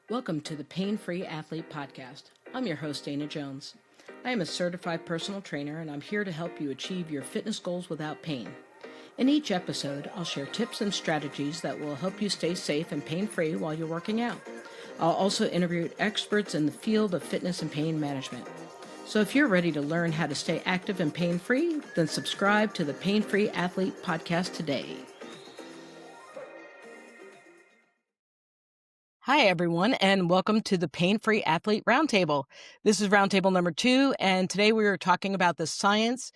Welcome to the Pain-Free Athlete Podcast. I'm your host, Dana Jones. I am a certified personal trainer, and I'm here to help you achieve your fitness goals without pain. In each episode, I'll share tips and strategies that will help you stay safe and pain-free while you're working out. I'll also interview experts in the field of fitness and pain management. So if you're ready to learn how to stay active and pain-free, then subscribe to the Pain-Free Athlete Podcast today. Hi, everyone, and welcome to the Pain-Free Athlete Roundtable. This is Roundtable number 2, and today we are talking about the science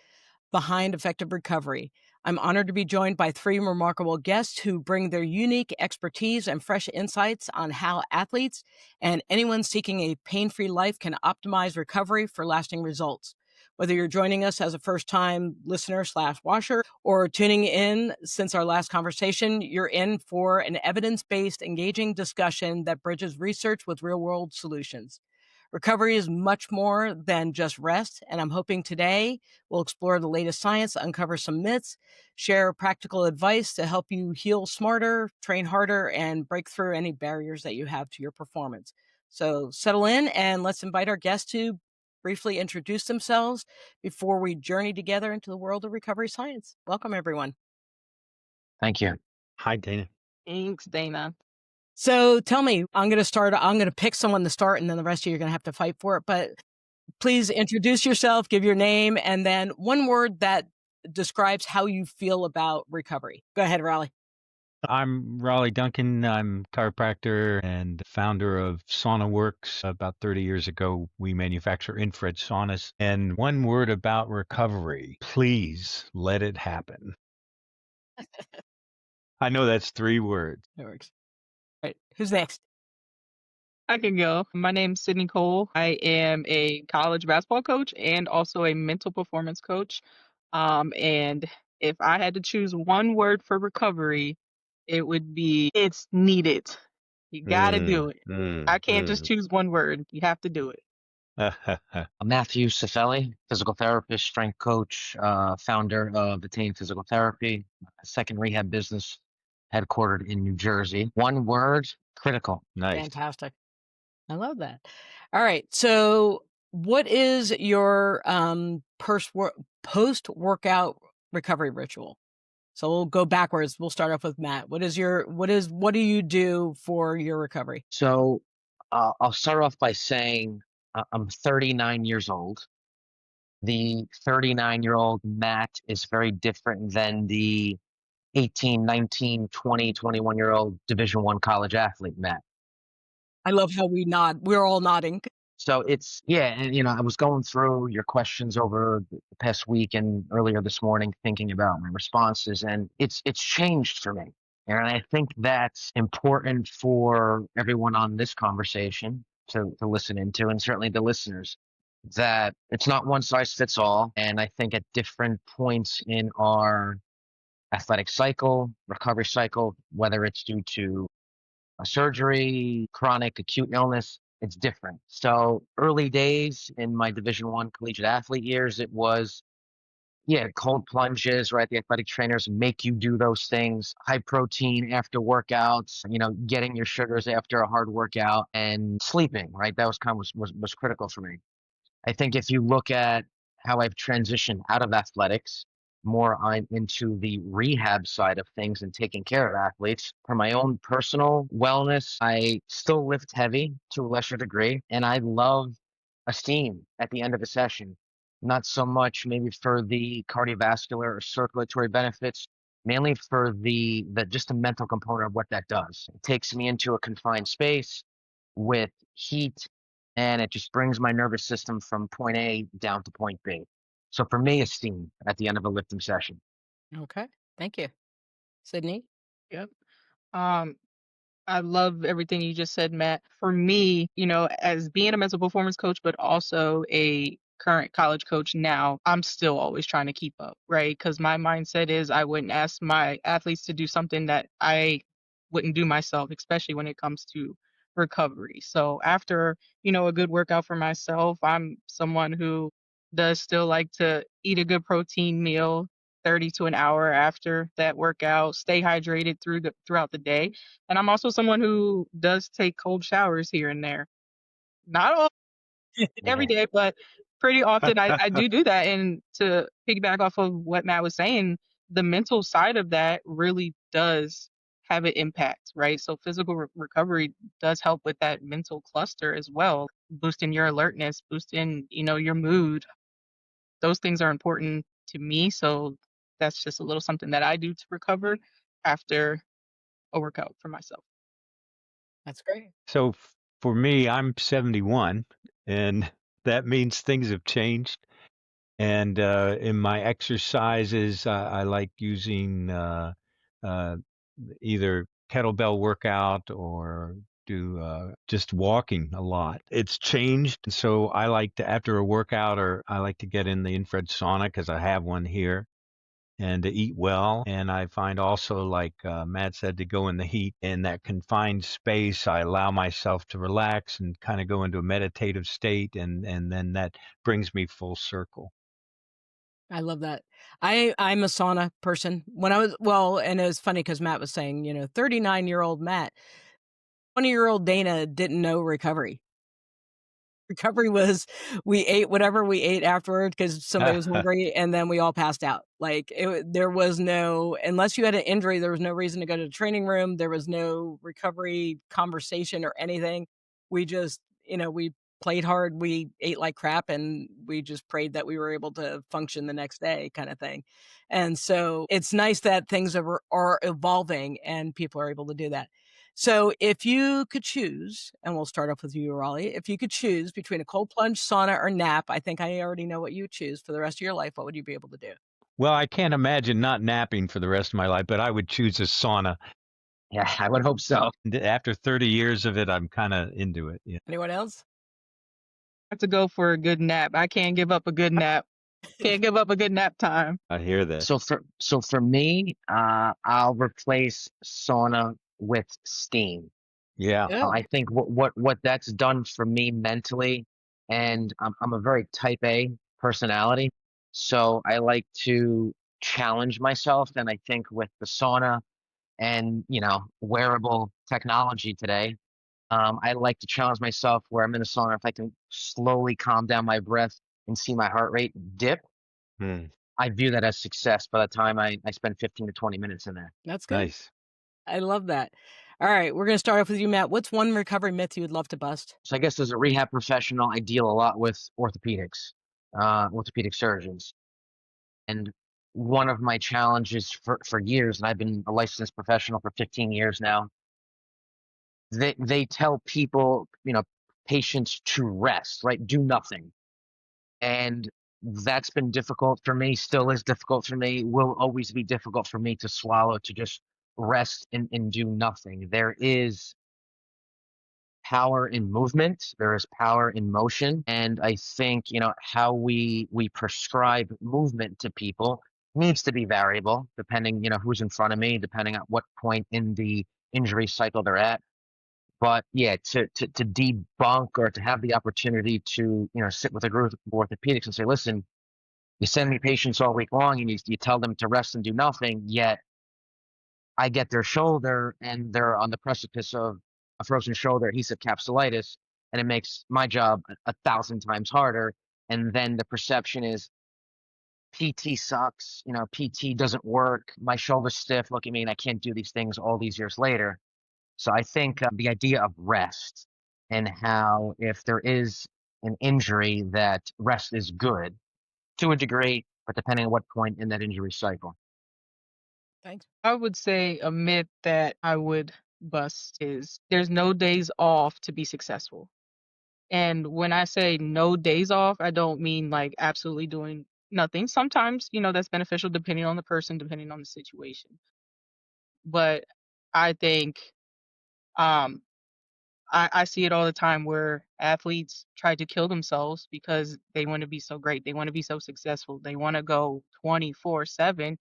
behind effective recovery. I'm honored to be joined by 3 remarkable guests who bring their unique expertise and fresh insights on how athletes and anyone seeking a pain-free life can optimize recovery for lasting results. Whether you're joining us as a first-time listener/watcher or tuning in since our last conversation, you're in for an evidence-based, engaging discussion that bridges research with real-world solutions. Recovery is much more than just rest, and I'm hoping today we'll explore the latest science, uncover some myths, share practical advice to help you heal smarter, train harder, and break through any barriers that you have to your performance. So settle in and let's invite our guests to briefly introduce themselves before we journey together into the world of recovery science. Welcome, everyone. Thank you. Hi, Dana. Thanks, Dana. So tell me, I'm going to pick someone to start, and then the rest of you are going to have to fight for it. But please introduce yourself, give your name, and then one word that describes how you feel about recovery. Go ahead, Raleigh. I'm Raleigh Duncan. I'm a chiropractor and founder of SaunaWorks. About 30 years ago, we manufacture infrared saunas. And one word about recovery, please let it happen. I know that's 3 words. That works. All right, who's next? I can go. My name's Cydni Cole. I am a college basketball coach and also a mental performance coach. And if I had to choose one word for recovery, it would be it's needed. You got to do it. I can't just choose one word. You have to do it. Matthew Cifelli, physical therapist, strength coach, founder of Attain Physical Therapy, second rehab business headquartered in New Jersey. One word, critical. Nice. Fantastic. I love that. All right. So what is your post-workout recovery ritual? So we'll go backwards. We'll start off with Matt. What do you do for your recovery? So I'll start off by saying I'm 39 years old. The 39-year-old Matt is very different than the 18, 19, 20, 21-year-old Division I college athlete Matt. I love how we nod. We're all nodding. So it's, and I was going through your questions over the past week and earlier this morning, thinking about my responses, and it's changed for me. And I think that's important for everyone on this conversation to listen into, and certainly the listeners, that it's not one size fits all. And I think at different points in our athletic cycle, recovery cycle, whether it's due to a surgery, chronic acute illness, it's different. So early days in my Division I collegiate athlete years, it was, cold plunges, right? The athletic trainers make you do those things, high protein after workouts, getting your sugars after a hard workout, and sleeping, right? That was kind of was critical for me. I think if you look at how I've transitioned out of athletics, more into the rehab side of things and taking care of athletes. For my own personal wellness, I still lift heavy to a lesser degree, and I love a steam at the end of a session. Not so much maybe for the cardiovascular or circulatory benefits, mainly for the just the mental component of what that does. It takes me into a confined space with heat, and it just brings my nervous system from point A down to point B. So for me, it's steam at the end of a lifting session. Okay. Thank you. Cydni? Yep. I love everything you just said, Matt. For me, as being a mental performance coach, but also a current college coach now, I'm still always trying to keep up, right? Because my mindset is I wouldn't ask my athletes to do something that I wouldn't do myself, especially when it comes to recovery. So after, a good workout for myself, I'm someone who does still like to eat a good protein meal 30 to an hour after that workout, stay hydrated throughout the day. And I'm also someone who does take cold showers here and there. Not all every Yeah. day, but pretty often I do that. And to piggyback off of what Matt was saying, the mental side of that really does have an impact, right? So physical recovery does help with that mental cluster as well, boosting your alertness, boosting, your mood. Those things are important to me. So that's just a little something that I do to recover after a workout for myself. That's great. So for me, I'm 71, and that means things have changed. And in my exercises, I like using uh, either kettlebell workout or do just walking a lot. It's changed. So I like to, after a workout, or I like to get in the infrared sauna because I have one here, and to eat well. And I find also, like Matt said, to go in the heat in that confined space. I allow myself to relax and kind of go into a meditative state, and then that brings me full circle. I love that. I'm a sauna person. When I was well, and it was funny because Matt was saying, 39-year-old Matt, 20-year-old Dana didn't know recovery. Recovery was we ate whatever we ate afterward because somebody was hungry, and then we all passed out. Like, there was no unless you had an injury, there was no reason to go to the training room, there was no recovery conversation or anything. We just, we played hard, we ate like crap, and we just prayed that we were able to function the next day kinda thing. And so, it's nice that things are evolving and people are able to do that. So if you could choose, and we'll start off with you, Raleigh, if you could choose between a cold plunge, sauna, or nap, I think I already know what you would choose for the rest of your life. What would you be able to do? Well, I can't imagine not napping for the rest of my life, but I would choose a sauna. Yeah, I would hope so. After 30 years of it, I'm kind of into it. Yeah, Anyone else? I have to go for a good nap. I can't give up a good nap. Can't give up a good nap time. I hear that. So for me, I'll replace sauna with steam. Yeah. Oh, I think what that's done for me mentally, and I'm a very type A personality, so I like to challenge myself, and I think with the sauna and wearable technology today, I like to challenge myself where I'm in the sauna. If I can slowly calm down my breath and see my heart rate dip, Hmm. I view that as success by the time I spend 15 to 20 minutes in there. that's good. Nice. I love that. All right, we're gonna start off with you, Matt. What's one recovery myth you would love to bust? So I guess as a rehab professional, I deal a lot with orthopedics, orthopedic surgeons. And one of my challenges for years, and I've been a licensed professional for 15 years now, they tell people, patients to rest, right? Do nothing. And that's been difficult for me, still is difficult for me, will always be difficult for me to swallow, to just rest and do nothing. There is power in movement, there is power in motion, and I think how we prescribe movement to people needs to be variable depending who's in front of me, depending on what point in the injury cycle they're at. But yeah, to debunk or to have the opportunity to sit with a group of orthopedics and say, listen, you send me patients all week long and you tell them to rest and do nothing, yet I get their shoulder and they're on the precipice of a frozen shoulder adhesive capsulitis, and it makes my job a thousand times harder. And then the perception is PT sucks, PT doesn't work, my shoulder's stiff, look at me, and I can't do these things all these years later. So I think the idea of rest and how if there is an injury that rest is good to a degree, but depending on what point in that injury cycle. Thanks. I would say a myth that I would bust is there's no days off to be successful. And when I say no days off, I don't mean like absolutely doing nothing. Sometimes, that's beneficial depending on the person, depending on the situation. But I think um I see it all the time where athletes try to kill themselves because they want to be so great. They want to be so successful. They want to go 24/7.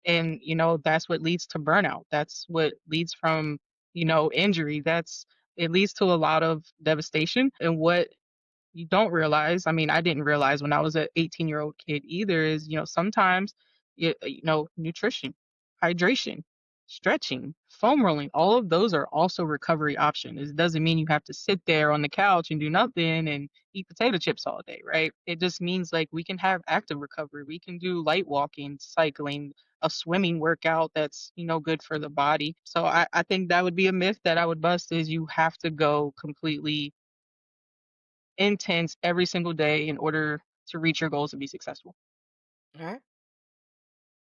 And, that's what leads to burnout. That's what leads from, injury. It leads to a lot of devastation. And what you don't realize, I mean, I didn't realize when I was an 18-year-old kid either, is, sometimes nutrition, hydration, stretching, foam rolling, all of those are also recovery options. It doesn't mean you have to sit there on the couch and do nothing and eat potato chips all day, right? It just means like we can have active recovery. We can do light walking, cycling, a swimming workout that's, good for the body. So I think that would be a myth that I would bust is you have to go completely intense every single day in order to reach your goals and be successful. All right.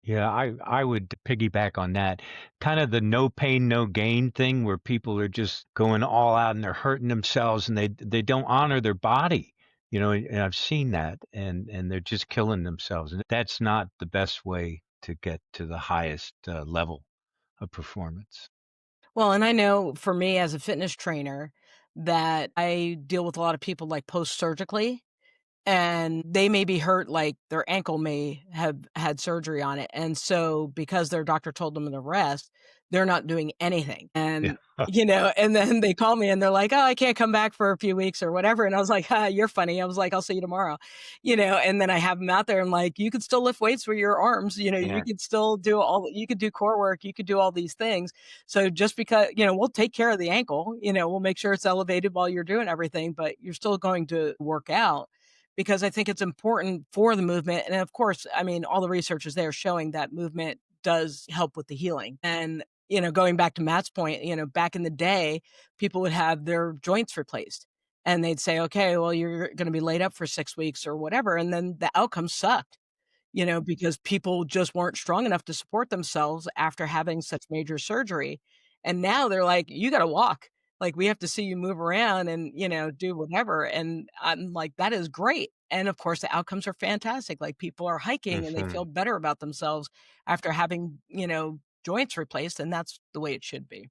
Yeah, I would piggyback on that. Kind of the no pain, no gain thing where people are just going all out and they're hurting themselves and they don't honor their body. And I've seen that and they're just killing themselves. And that's not the best way to get to the highest level of performance. Well, and I know for me as a fitness trainer that I deal with a lot of people like post-surgically, and they may be hurt, like their ankle may have had surgery on it. And so because their doctor told them to rest, they're not doing anything. Yeah. And then they call me and they're like, "Oh, I can't come back for a few weeks or whatever." And I was like, "You're funny." I was like, "I'll see you tomorrow." And then I have them out there and like, you could still lift weights with your arms, you Yeah. could still you could do core work, you could do all these things. So just because, we'll take care of the ankle, we'll make sure it's elevated while you're doing everything, but you're still going to work out because I think it's important for the movement. And of course, I mean, all the research is there showing that movement does help with the healing. And, going back to Matt's point, back in the day, people would have their joints replaced and they'd say, okay, well, you're going to be laid up for 6 weeks or whatever. And then the outcome sucked, because people just weren't strong enough to support themselves after having such major surgery. And now they're like, you got to walk. Like, we have to see you move around and, do whatever. And I'm like, that is great. And of course, the outcomes are fantastic. Like, people are hiking and they Hmm. feel better about themselves after having, joints replaced. And that's the way it should be.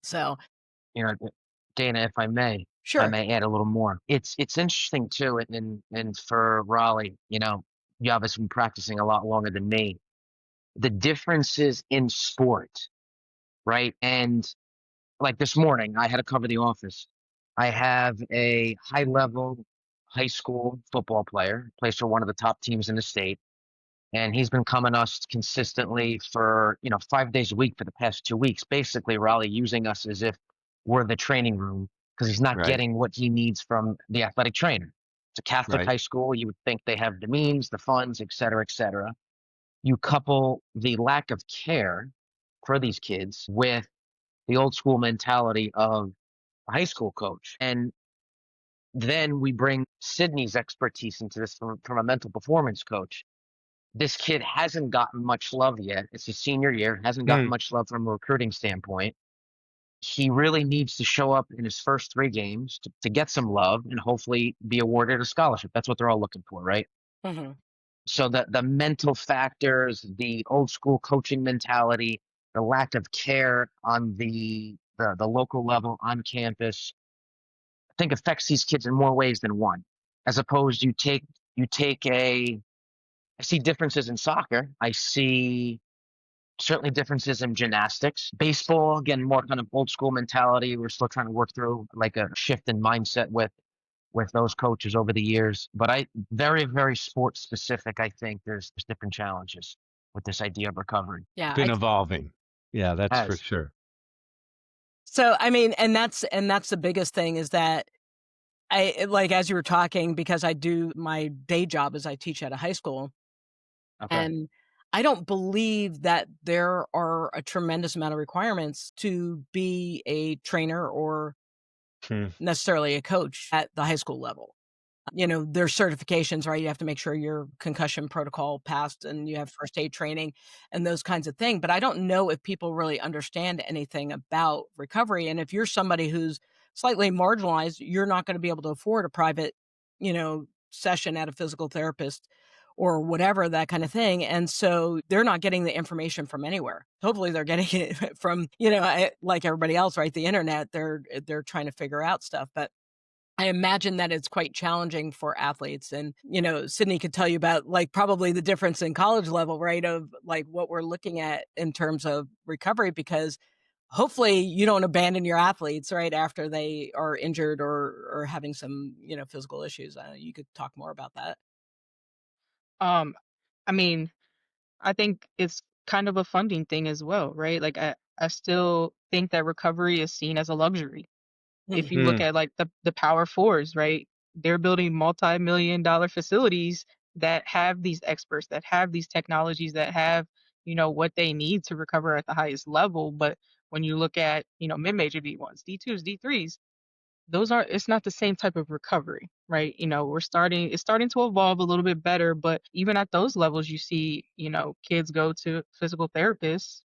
So, You know, Dana, if I sure. may add a little more. It's interesting too, and for Raleigh, you obviously been practicing a lot longer than me. The differences in sport, right? And like this morning, I had to cover the office. I have a high level high school football player, plays for one of the top teams in the state, and he's been coming us consistently for 5 days a week for the past 2 weeks. Basically, Raleigh using us as if we're the training room because he's not Right, getting what he needs from the athletic trainer. It's a Catholic right. high school. You would think they have the means, the funds, et cetera, et cetera. You couple the lack of care for these kids with the old school mentality of a high school coach. And then we bring Cydni's expertise into this from a mental performance coach. This kid hasn't gotten much love yet. It's his senior year, hasn't gotten Hmm. much love from a recruiting standpoint. He really needs to show up in his first 3 games to get some love and hopefully be awarded a scholarship. That's what they're all looking for, right? Mhm. So the mental factors, the old school coaching mentality, the lack of care on the local level on campus, I think affects these kids in more ways than one. As opposed, you take I see differences in soccer. I see certainly differences in gymnastics. Baseball, again, more kind of old school mentality. We're still trying to work through like a shift in mindset with those coaches over the years. But I very, very sports specific. I think there's different challenges with this idea of recovery. Yeah. Been evolving. Yeah, that's for As sure. So, I mean, and that's the biggest thing is that like, as you were talking, because I do my day job is I teach at a high school, okay. and I don't believe that there are a tremendous amount of requirements to be a trainer or Hmm. necessarily a coach at the high school level. There's certifications, right? You have to make sure your concussion protocol passed and you have first aid training and those kinds of things. But I don't know if people really understand anything about recovery. And if you're somebody who's slightly marginalized, you're not going to be able to afford a private, session at a physical therapist or whatever, that kind of thing. And so they're not getting the information from anywhere. Hopefully they're getting it from, like everybody else, right? The internet, they're trying to figure out stuff. But I imagine that it's quite challenging for athletes. And, Cydni could tell you about like probably the difference in college level, right? Of like what we're looking at in terms of recovery, because hopefully you don't abandon your athletes right after they are injured or having some, physical issues. You could talk more about that. Um, I mean, I think it's kind of a funding thing as well, right? Like I still think that recovery is seen as a luxury. If you look Mm. at like the power fours, right? They're building multi-million dollar facilities that have these experts, that have these technologies, that have, what they need to recover at the highest level. But when you look at, mid-major D1s, D2s, D3s, those are it's not the same type of recovery, right? It's starting to evolve a little bit better, but even at those levels you see, kids go to physical therapists,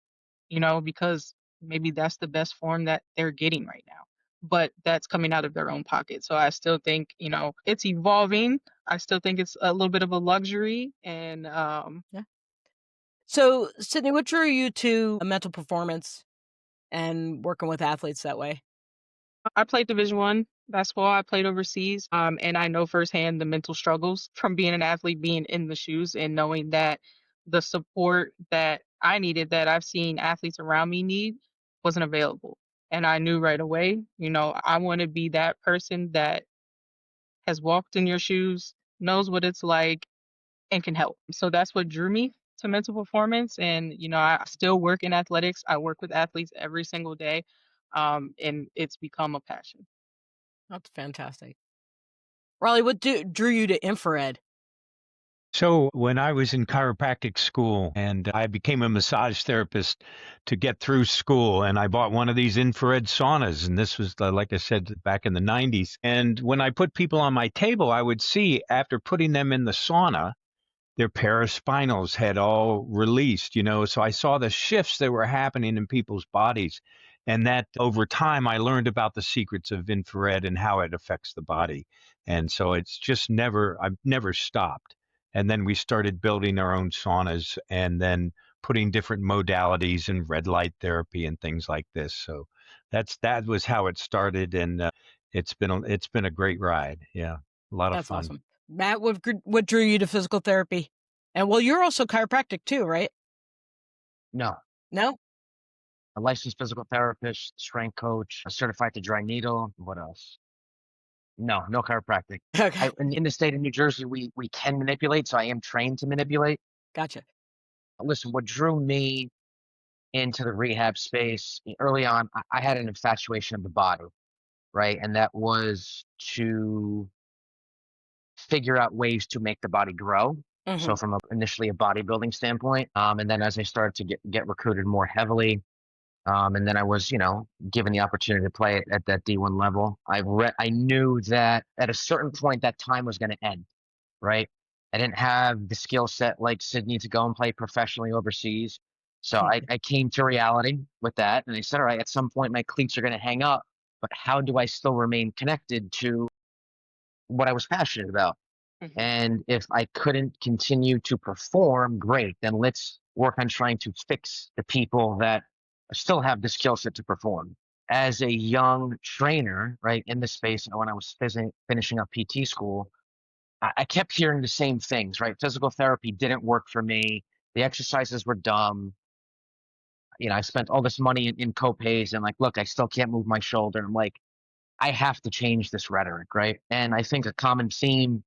because maybe that's the best form that they're getting right now. But that's coming out of their own pocket. So I still think, it's evolving. I still think it's a little bit of a luxury and Yeah. So, Cydni, what drew you to mental performance and working with athletes that way? I played Division 1 basketball. I played overseas, and I know firsthand the mental struggles from being an athlete, being in the shoes, and knowing that the support that I needed, that I've seen athletes around me need, wasn't available. And I knew right away, I want to be that person that has walked in your shoes, knows what it's like, and can help. So that's what drew me to mental performance. And, I still work in athletics. I work with athletes every single day, and it's become a passion. That's fantastic. Raleigh, what drew you to infrared? So when I was in chiropractic school and I became a massage therapist to get through school, and I bought one of these infrared saunas, and this was like I said back in the 90s. And when I put people on my table, I would see after putting them in the sauna, their paraspinals had all released, so I saw the shifts that were happening in people's bodies. And that over time, I learned about the secrets of infrared and how it affects the body. And so I've never stopped. And then we started building our own saunas and then putting different modalities and red light therapy and things like this. So that was how it started. And it's been a great ride. Yeah. A lot of That's fun. awesome. Matt, what drew you to physical therapy? And well, you're also chiropractic too, right? No, No? a licensed physical therapist, strength coach, a certified to dry needle. What else? No, no chiropractic. Okay. In the state of New Jersey, we can manipulate, so I am trained to manipulate. Gotcha. Listen, what drew me into the rehab space early on, I had an infatuation of the body, right? And that was to figure out ways to make the body grow. So Mhm. from initially a bodybuilding standpoint, and then as I started to get recruited more heavily, and then I was, given the opportunity to play at that D1 level, I knew that at a certain point that time was going to end, right? I didn't have the skill set like Cydni to go and play professionally overseas. So I came to reality with that, and I said, all right, at some point my cleats are going to hang up, but how do I still remain connected to what I was passionate about? Mhm. And if I couldn't continue to perform, great, then let's work on trying to fix the people that still have the skill set to perform. As a young trainer, right, in the space, when I was finishing up PT school, I kept hearing the same things, right? Physical therapy didn't work for me. The exercises were dumb. I spent all this money in co-pays and like, look, I still can't move my shoulder. I'm like, I have to change this rhetoric, right? And I think a common theme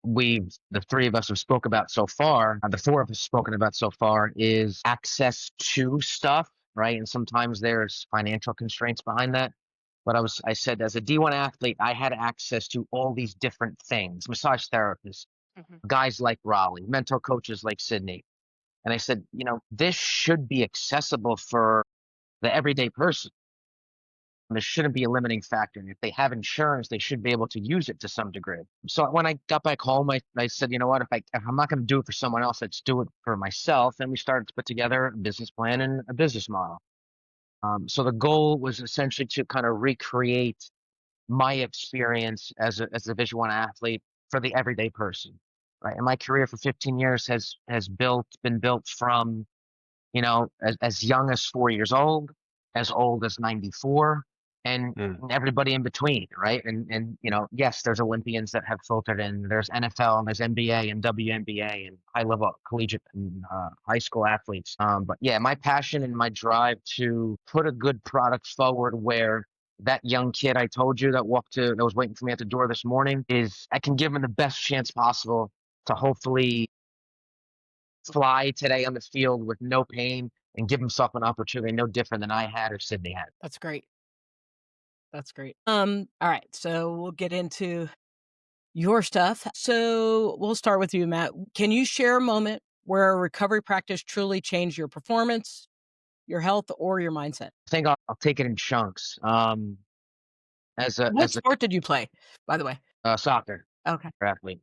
the three of us have spoke about so far, the four of us spoken about so far is access to stuff, right? And sometimes there's financial constraints behind that. But I said as a D1 athlete, I had access to all these different things, massage therapists, Mhm. guys like Raleigh, mental coaches like Cydni. And I said, this should be accessible for the everyday person. There shouldn't be a limiting factor. And if they have insurance, they should be able to use it to some degree. So when I got back home, I said, you know what, if I'm not going to do it for someone else, let's do it for myself. And we started to put together a business plan and a business model. So the goal was essentially to kind of recreate my experience as a Division 1 athlete for the everyday person, right? And my career for 15 years has been built from as young as 4 years old as 94, and Mm. everybody in between, right? And yes, there's Olympians that have filtered in. There's NFL and there's NBA and WNBA and high level collegiate and high school athletes. But yeah, my passion and my drive to put a good product forward where that young kid I told you that was waiting for me at the door this morning is I can give him the best chance possible to hopefully fly today on the field with no pain and give himself an opportunity no different than I had or Cydni had. That's great. That's great. All right. So we'll get into your stuff. So we'll start with you, Matt. Can you share a moment where a recovery practice truly changed your performance, your health, or your mindset? I think I'll take it in chunks. What As a sport did you play, by the way? soccer Okay, athlete.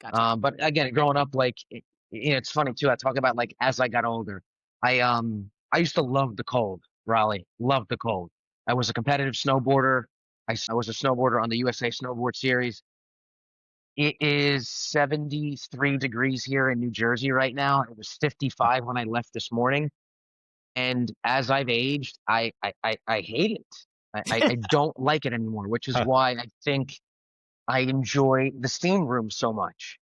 gotcha. But again, growing up, like it's funny too. I talk about like as I got older, I used to love the cold. Raleigh, loved the cold. I was a competitive snowboarder. I was a snowboarder on the USA Snowboard Series. It is 73 degrees here in New Jersey right now. It was 55 when I left this morning. And as I've aged, I hate it. I don't like it anymore, which is why I think I enjoy the steam room so much.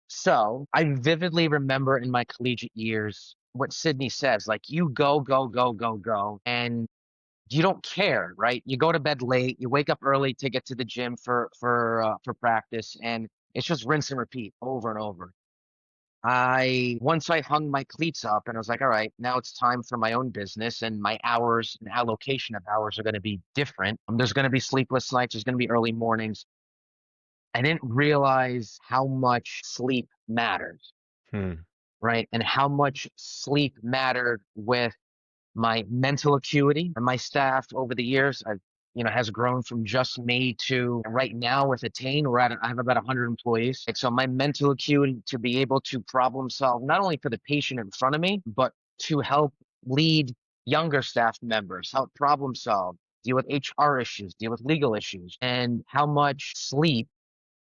So I vividly remember in my collegiate years what Cydni says, like you go, go, go, go, go, and you don't care, right? You go to bed late, you wake up early to get to the gym for practice, and it's just rinse and repeat over and over. I once I hung my cleats up and I was like, all right, now it's time for my own business, and my hours and allocation of hours are going to be different. There's going to be sleepless nights, there's going to be early mornings. I didn't realize how much sleep matters, Hmm. right? And how much sleep mattered with my mental acuity. And my staff over the years, has grown from just me to right now with Attain, I have about 100 employees. And so my mental acuity to be able to problem solve, not only for the patient in front of me, but to help lead younger staff members, help problem solve, deal with HR issues, deal with legal issues, and how much sleep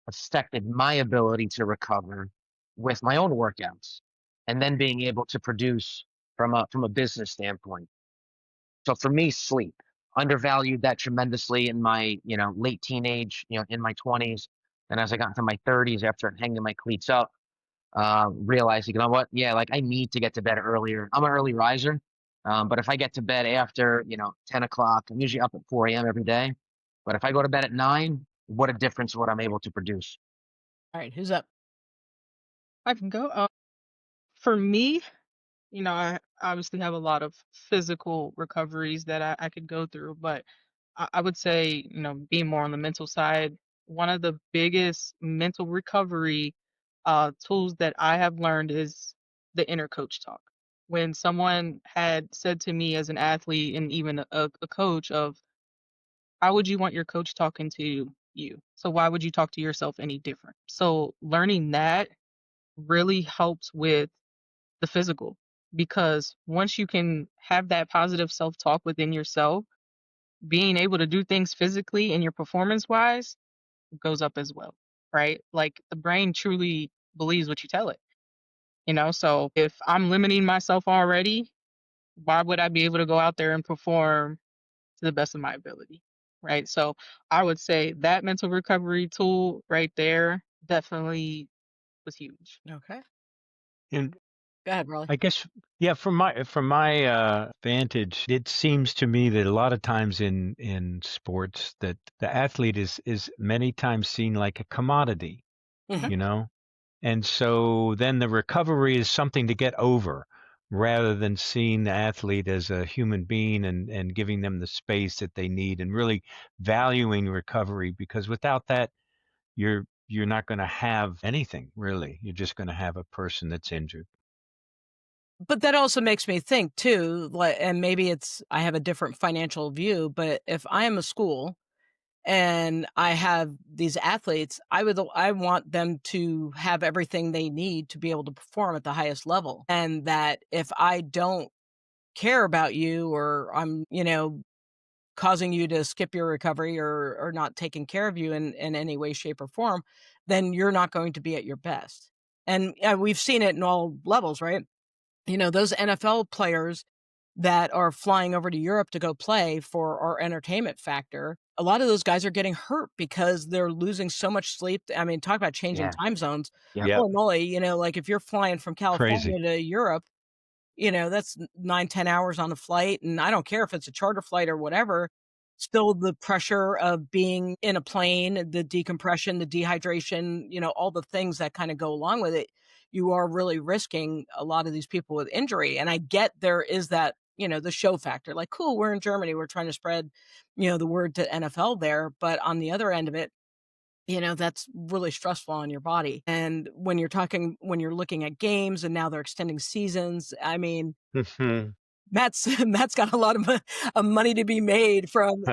affected my ability to recover with my own workouts and then being able to produce from a business standpoint. So for me, sleep, undervalued that tremendously in my, late teenage, in my 20s. And as I got into my 30s after hanging my cleats up, realizing, you know what? Yeah, like I need to get to bed earlier. I'm an early riser. But if I get to bed after, 10 o'clock, I'm usually up at 4 a.m. every day. But if I go to bed at 9, what a difference what I'm able to produce. All right, who's up? I can go. For me, I obviously have a lot of physical recoveries that I could go through, but I would say, being more on the mental side, one of the biggest mental recovery tools that I have learned is the inner coach talk. When someone had said to me as an athlete and even a coach of, how would you want your coach talking to you? So why would you talk to yourself any different? So learning that really helps with the physical, because once you can have that positive self-talk within yourself, being able to do things physically and your performance wise goes up as well, right? Like the brain truly believes what you tell it, so if I'm limiting myself already, why would I be able to go out there and perform to the best of my ability, right? So I would say that mental recovery tool right there definitely was huge. Okay, And go ahead, Raleigh. I guess, yeah, from my vantage, it seems to me that a lot of times in sports that the athlete is many times seen like a commodity, Mhm. you know? And so then the recovery is something to get over rather than seeing the athlete as a human being and giving them the space that they need and really valuing recovery, because without that, you're not going to have anything really. You're just going to have a person that's injured. But that also makes me think too, like, and maybe it's I have a different financial view, but if I am a school and I have these athletes, I want them to have everything they need to be able to perform at the highest level. And that if I don't care about you or I'm, causing you to skip your recovery or not taking care of you in any way, shape, or form, then you're not going to be at your best. And we've seen it in all levels, right? Those NFL players that are flying over to Europe to go play for our entertainment factor, a lot of those guys are getting hurt because they're losing so much sleep. I mean, talk about changing Yeah. time zones. Yep. Yep. Holy moly, like if you're flying from Crazy. California to Europe, that's 9, 10 hours on a flight. And I don't care if it's a charter flight or whatever. Still the pressure of being in a plane, the decompression, the dehydration, all the things that kind of go along with it. you are really risking a lot of these people with injury. And I get there is that, the show factor, like, cool, we're in Germany, we're trying to spread, the word to NFL there. But on the other end of it, that's really stressful on your body. And when you're looking at games and now they're extending seasons, I mean, Mhm. Matt's got a lot of money to be made from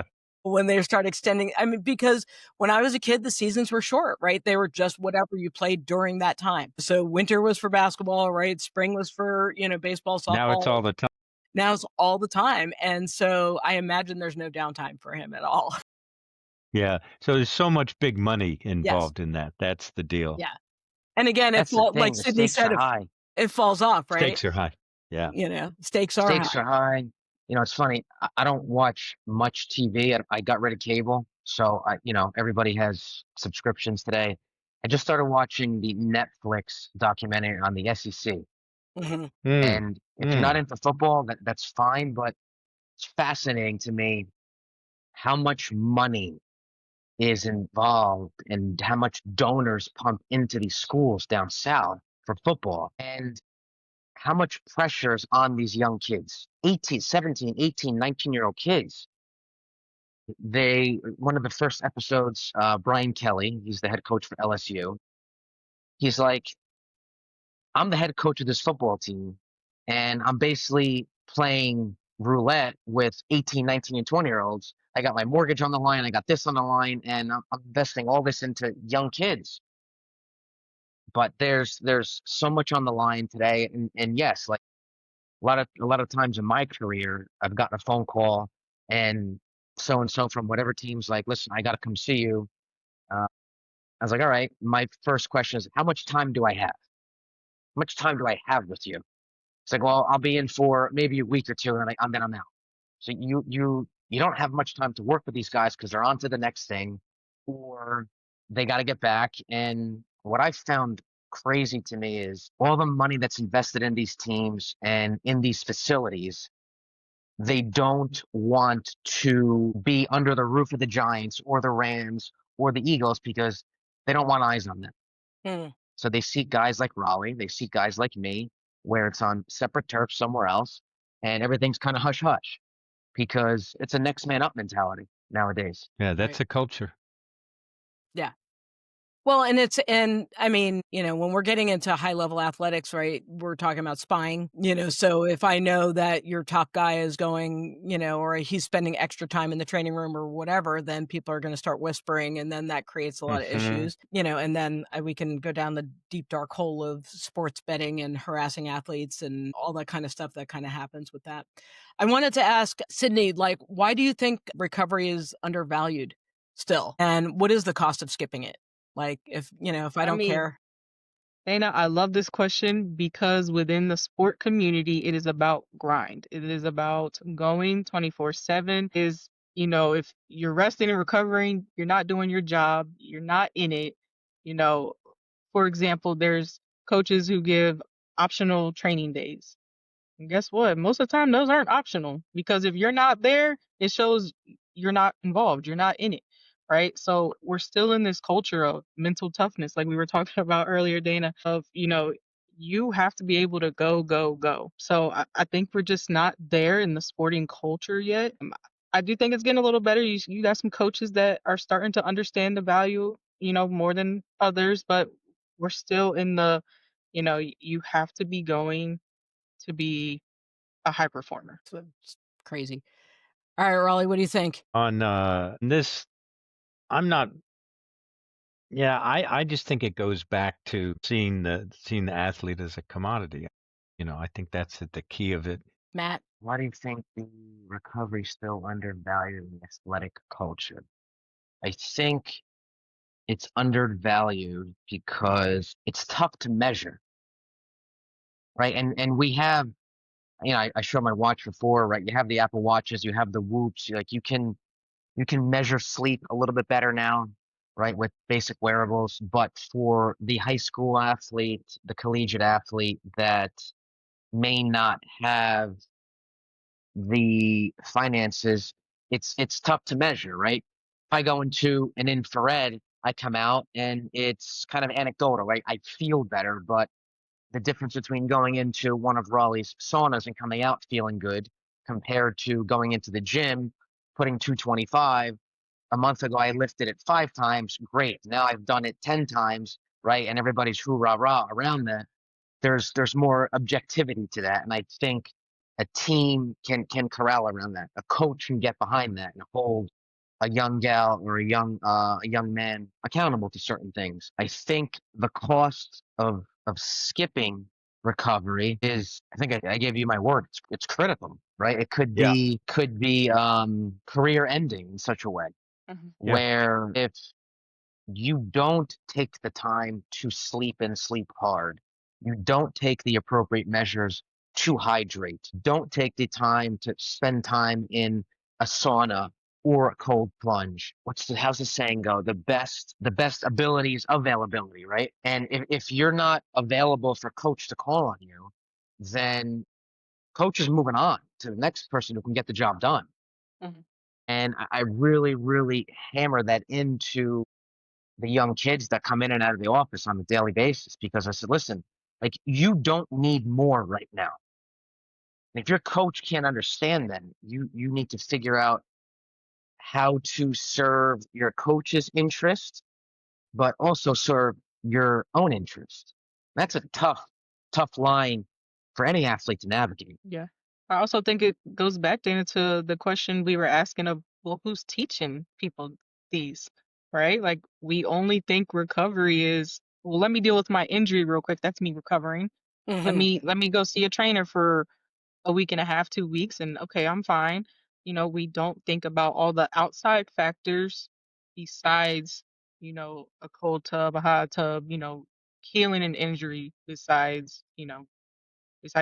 when they start extending. I mean, because when I was a kid, the seasons were short, right? They were just whatever you played during that time. So winter was for basketball, right? Spring was for, baseball, Now it's softball. all the time. Now it's all the time. And so I imagine there's no downtime for him at all. Yeah. So there's so much big money Yes. involved in that. That's the deal. Yeah. And again, That's the like thing. The Cydni stakes said, are if high. it falls off, right? Stakes are high. Yeah. Stakes are Stakes high. are high. It's funny. I don't watch much TV. I got rid of cable, so everybody has subscriptions today. I just started watching the Netflix documentary on the SEC, Mhm. Mm. and if you're not Mm. into football, that's fine. But it's fascinating to me how much money is involved and how much donors pump into these schools down south for football, and how much pressure is on these young kids, 18, 17, 18, 19-year-old kids. One of the first episodes, Brian Kelly, he's the head coach for LSU. He's like, I'm the head coach of this football team, and I'm basically playing roulette with 18, 19, and 20-year-olds. I got my mortgage on the line. I got this on the line, and I'm investing all this into young kids. But there's so much on the line today, and yes, like a lot of times in my career, I've gotten a phone call and so from whatever team's like, listen, I got to come see you. I was like, all right. My first question is, how much time do I have? How much time do I have with you? It's like, well, I'll be in for maybe a week or two, and then I'm out. So you don't have much time to work with these guys because they're on to the next thing, or they got to get back. And what I found crazy to me is all the money that's invested in these teams and in these facilities. They don't want to be under the roof of the Giants or the Rams or the Eagles because they don't want eyes on them. Mm. So they seek guys like Raleigh, they seek guys like me, where it's on separate turf somewhere else, and everything's kind of hush hush because it's a next man up mentality nowadays. Yeah. Right. That's a culture. Yeah. Well, and I mean, when we're getting into high level athletics, right, we're talking about spying, so if I know that your top guy is going, or he's spending extra time in the training room or whatever, then people are going to start whispering, and then that creates a lot of Hmm. issues, and then we can go down the deep dark hole of sports betting and harassing athletes and all that kind of stuff that kind of happens with that. I wanted to ask Cydni, like, why do you think recovery is undervalued still? And what is the cost of skipping it? Like, if I I don't mean, care. Dana, I love this question because within the sport community, it is about grind. It is about going 24/7. If you're resting and recovering, you're not doing your job, you're not in it. You know, for example, there's coaches who give optional training days. And guess what? Most of the time, those aren't optional because if you're not there, it shows you're not involved, you're not in it, right? So we're still in this culture of mental toughness, like we were talking about earlier, Dana, of, you have to be able to go, go, go. So I think we're just not there in the sporting culture yet. I do think it's getting a little better. You got some coaches that are starting to understand the value, more than others, but we're still in you have to be going to be a high performer. It's crazy. All right, Raleigh, what do you think? On this, I'm not. Yeah, I just think it goes back to seeing the athlete as a commodity. I think that's the key of it. Matt? Why do you think the recovery is still undervalued in the athletic culture? I think it's undervalued because it's tough to measure, right? And we have, I showed my watch before, right? You have the Apple Watches, you have the Whoops, like you can measure sleep a little bit better now, right, with basic wearables. But for the high school athlete, the collegiate athlete that may not have the finances, it's tough to measure, right? If I go into an infrared, I come out and it's kind of anecdotal, right? I feel better, but the difference between going into one of Raleigh's saunas and coming out feeling good compared to going into the gym, putting 225. A month ago, I lifted it 5 times. Great. Now I've done it 10 times, right? And everybody's hoorah rah around that. There's more objectivity to that. And I think a team can corral around that. A coach can get behind that and hold a young gal or a young man accountable to certain things. I think the cost of skipping recovery is, I think I gave you my word, it's critical, right? It could Yeah. be career ending in such a way Mhm. Yeah. where if you don't take the time to sleep and sleep hard, you don't take the appropriate measures to hydrate, don't take the time to spend time in a sauna or a cold plunge. How's the saying go? The best ability is availability, right? And if you're not available for coach to call on you, then coach is moving on to the next person who can get the job done. Mhm. And I really, really hammer that into the young kids that come in and out of the office on a daily basis because I said, listen, like you don't need more right now. If your coach can't understand that, you need to figure out how to serve your coach's interest, but also serve your own interest. That's a tough line for any athlete to navigate. Yeah. I also think it goes back, Dana, to the question we were asking of, well, who's teaching people these, right? Like we only think recovery is, well, let me deal with my injury real quick. That's me recovering. Mhm. Let me go see a trainer for a week and a half, 2 weeks, and okay, I'm fine. We don't think about all the outside factors besides, a cold tub, a hot tub, healing an injury besides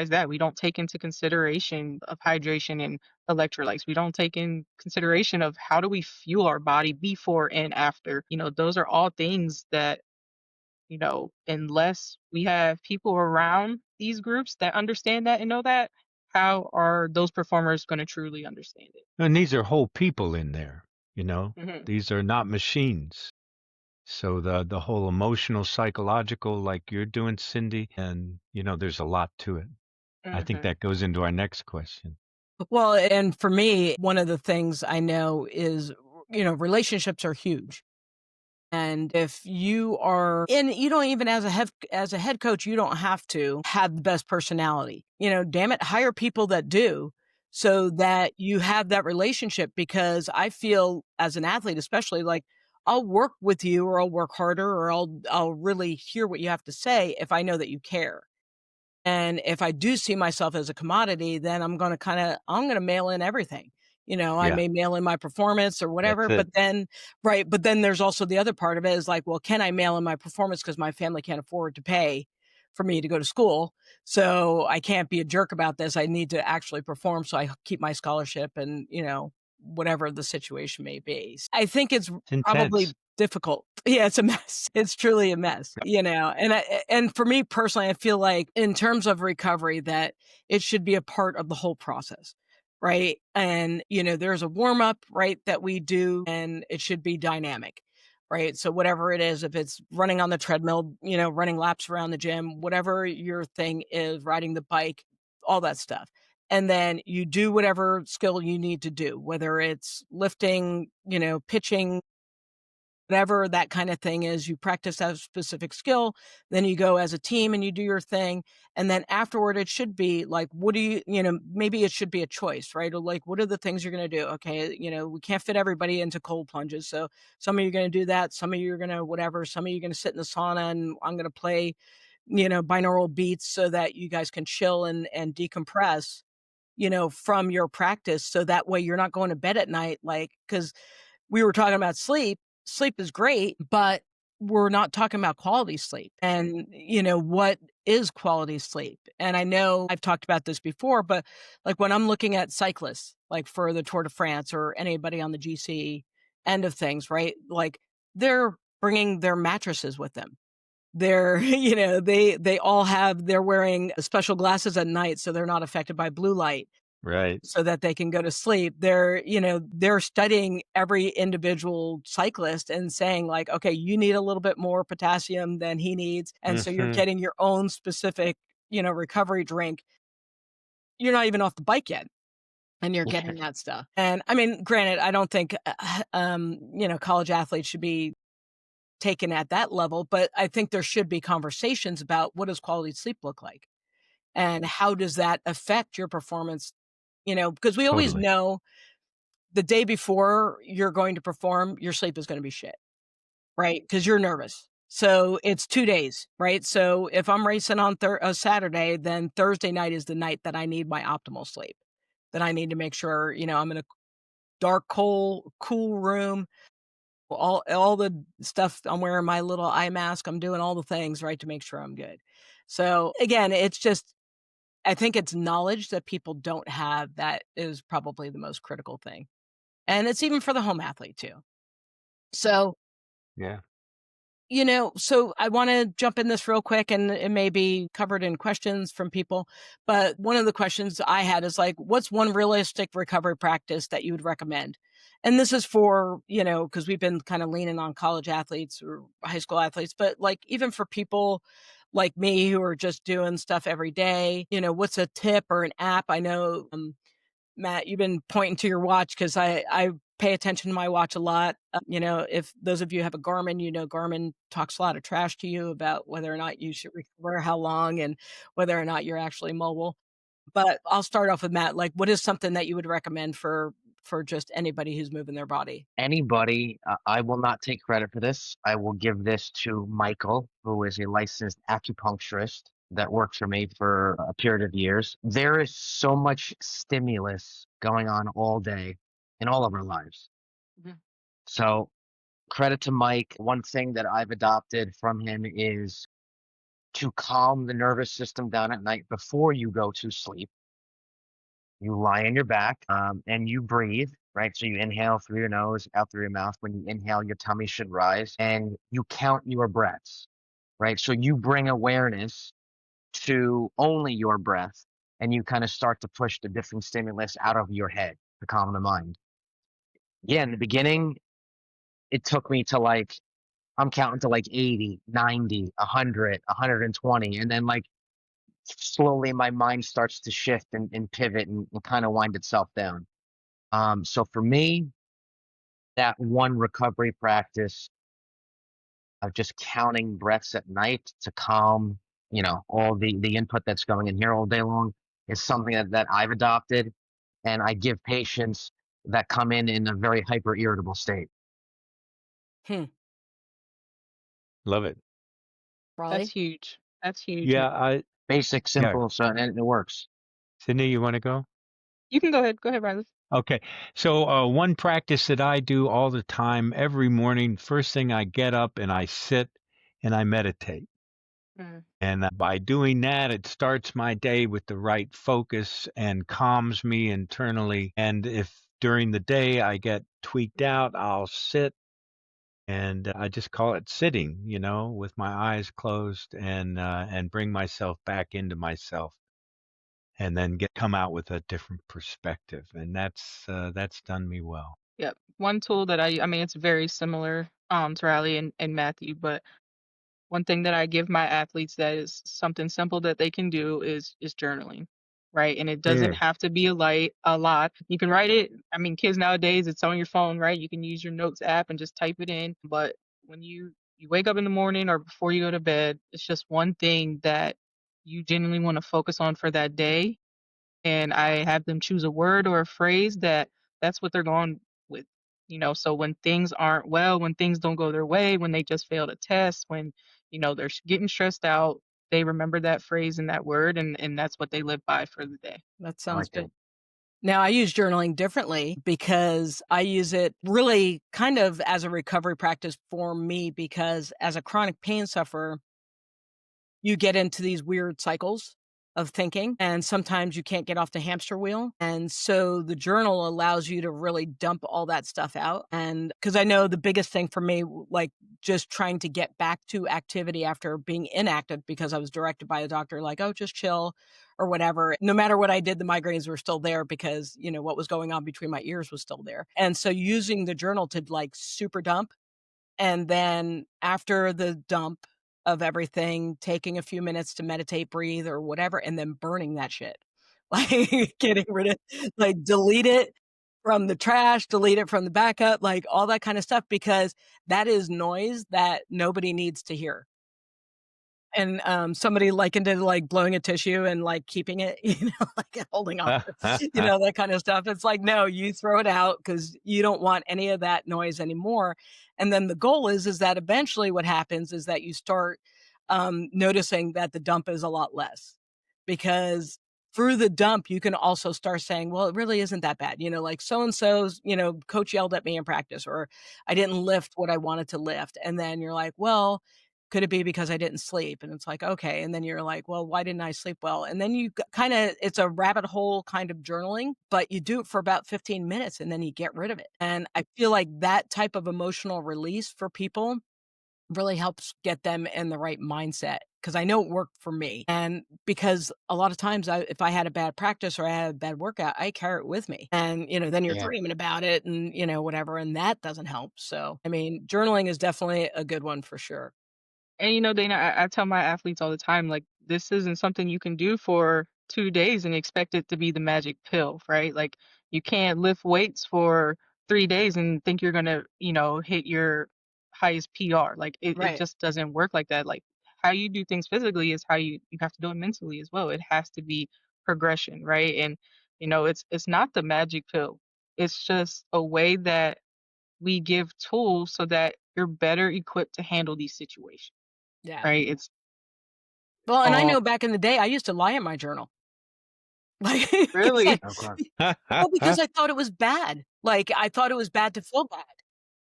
that, we don't take into consideration of hydration and electrolytes. We don't take in consideration of how do we fuel our body before and after. Those are all things that, unless we have people around these groups that understand that and know that, how are those performers going to truly understand it? And these are whole people in there, you know. Hmm. These are not machines. So the whole emotional, psychological, like you're doing, Cindy, and there's a lot to it. I think Hmm. that goes into our next question. Well, and for me, one of the things I know is, relationships are huge. And if you are and you don't even as a head coach, you don't have to have the best personality. Damn it, hire people that do so that you have that relationship because I feel as an athlete, especially like I'll work with you or I'll work harder or I'll really hear what you have to say if I know that you care. And if I do see myself as a commodity, then I'm gonna mail in everything. I Yeah, may mail in my performance or that's whatever, it. but then right, but then there's also the other part of it is like, well, can I mail in my performance because my family can't afford to pay for me to go to school? So I can't be a jerk about this. I need to actually perform so I keep my scholarship and, whatever the situation may be. I think it's It's intense. probably difficult. Yeah, it's a mess. It's truly a mess, and for me personally, I feel like in terms of recovery that it should be a part of the whole process, right? And, there's a warm up, right, that we do and it should be dynamic, right? So whatever it is, if it's running on the treadmill, running laps around the gym, whatever your thing is, riding the bike, all that stuff. And then you do whatever skill you need to do, whether it's lifting, pitching, whatever that kind of thing is, you practice that specific skill, then you go as a team and you do your thing. And then afterward, it should be like, what do maybe it should be a choice, right? Or like, what are the things you're going to do? Okay. We can't fit everybody into cold plunges. So some of you are going to do that. Some of you are going to whatever. Some of you are going to sit in the sauna and I'm going to play, binaural beats so that you guys can chill and decompress, from your practice. So that way you're not going to bed at night, like, cause we were talking about sleep. Sleep is great, but we're not talking about quality sleep. And, what is quality sleep? And I know I've talked about this before, but like when I'm looking at cyclists, like for the Tour de France or anybody on the GC end of things, right? Like they're bringing their mattresses with them. They're, they're wearing special glasses at night so they're not affected by blue light. Right. so that they can go to sleep. They're studying every individual cyclist and saying like, okay, you need a little bit more potassium than he needs. And so you're Hmm. getting your own specific, recovery drink. You're not even off the bike yet. And you're Yeah. getting that stuff. And I mean, granted, I don't think, college athletes should be taken at that level, but I think there should be conversations about what does quality sleep look like? And how does that affect your performance? Because we always Totally. know the day before you're going to perform, your sleep is going to be shit, right? Because you're nervous. So it's 2 days, right? So if I'm racing on a Saturday, then Thursday night is the night that I need my optimal sleep. That I need to make sure, I'm in a dark, cool room. All the stuff, I'm wearing my little eye mask. I'm doing all the things, right, to make sure I'm good. So again, it's just I think it's knowledge that people don't have that is probably the most critical thing. And it's even for the home athlete too. So, Yeah. so I wanna jump in this real quick, and it may be covered in questions from people, but one of the questions I had is like, what's one realistic recovery practice that you would recommend? And this is for, because 'cause we've been kinda leaning on college athletes or high school athletes, but, like, even for people like me who are just doing stuff every day, what's a tip or an app? I know, Matt, you've been pointing to your watch because I pay attention to my watch a lot. If those of you have a Garmin, Garmin talks a lot of trash to you about whether or not you should recover, how long, and whether or not you're actually mobile. But I'll start off with Matt. Like, what is something that you would recommend for just anybody who's moving their body? Anybody, I will not take credit for this. I will give this to Michael, who is a licensed acupuncturist that worked for me for a period of years. There is so much stimulus going on all day in all of our lives. Mhm. So, credit to Mike. One thing that I've adopted from him is to calm the nervous system down at night before you go to sleep. You lie on your back, and you breathe, right? So you inhale through your nose, out through your mouth. When you inhale, your tummy should rise, and you count your breaths, right? So you bring awareness to only your breath, and you kind of start to push the different stimulus out of your head to calm the mind. Yeah, in the beginning, it took me to like, I'm counting to like 80, 90, 100, 120, and then like slowly my mind starts to shift and pivot and kind of wind itself down. So for me, that one recovery practice of just counting breaths at night to calm, all the input that's going in here all day long is something that I've adopted, and I give patients that come in a very hyper irritable state. Hmm. Love it. That's Raleigh? huge. That's huge. Yeah. Basic, Yeah. simple, so and it works. Cydni, you want to go? You can go ahead. Go ahead, Riley. Okay. So, one practice that I do all the time, every morning, first thing I get up and I sit and I meditate. Mm. And by doing that, it starts my day with the right focus and calms me internally. And if during the day I get tweaked out, I'll sit and I just call it sitting, with my eyes closed and bring myself back into myself and then come out with a different perspective. And that's done me well. Yep. One tool that I mean, it's very similar to Riley and Matthew, but one thing that I give my athletes that is something simple that they can do is journaling, right? And it doesn't Yeah. have to be a lot. You can write it. I mean, kids nowadays, it's on your phone, right? You can use your notes app and just type it in. But when you wake up in the morning or before you go to bed, it's just one thing that you genuinely want to focus on for that day, and I have them choose a word or a phrase that's what they're going with. So when things aren't well, when things don't go their way, when they just failed a test, when they're getting stressed out, they remember that phrase and that word, and that's what they live by for the day. That I sounds like good. that. Now, I use journaling differently because I use it really kind of as a recovery practice for me because as a chronic pain sufferer, you get into these weird cycles of thinking, and sometimes you can't get off the hamster wheel. And so the journal allows you to really dump all that stuff out. And because I know the biggest thing for me, like just trying to get back to activity after being inactive because I was directed by a doctor, like, oh, just chill or whatever. No matter what I did, the migraines were still there because, what was going on between my ears was still there. And so using the journal to like super dump, and then after the dump of everything, taking a few minutes to meditate, breathe, or whatever, and then burning that shit. Like, getting rid of like, delete it from the trash, delete it from the backup, like, all that kinda stuff, because that is noise that nobody needs to hear. And, somebody likened it to, like, blowing a tissue and, like, keeping it, like, holding on to, that kind of stuff. It's like, no, you throw it out because you don't want any of that noise anymore. And then the goal is that eventually what happens is that you start, noticing that the dump is a lot less, because through the dump, you can also start saying, "Well, it really isn't that bad." Like, "So and so's, coach yelled at me in practice," or, "I didn't lift what I wanted to lift." And then you're like, "Well, could it be because I didn't sleep?" And it's like, "Okay." And then you're like, "Well, why didn't I sleep well?" And then you kinda, it's a rabbit hole kind of journaling, but you do it for about 15 minutes and then you get rid of it. And I feel like that type of emotional release for people really helps get them in the right mindset, because I know it worked for me. And because a lot of times if I had a bad practice or I had a bad workout, I carry it with me. And, then you're Yeah. dreaming about it and, whatever, and that doesn't help. So, I mean, journaling is definitely a good one for sure. And Dana, I tell my athletes all the time, like, this isn't something you can do for 2 days and expect it to be the magic pill, right? Like, you can't lift weights for 3 days and think you're gonna, hit your highest PR. Like, it Right. just doesn't work like that. Like, how you do things physically is how you have to do it mentally as well. It has to be progression, right? And it's not the magic pill. It's just a way that we give tools so that you're better equipped to handle these situations. Yeah. Right, it's Well, and I all know back in the day, I used to lie in my journal. Like, it's really like, Okay. well, because I thought it was bad. Like, I thought it was bad to feel bad.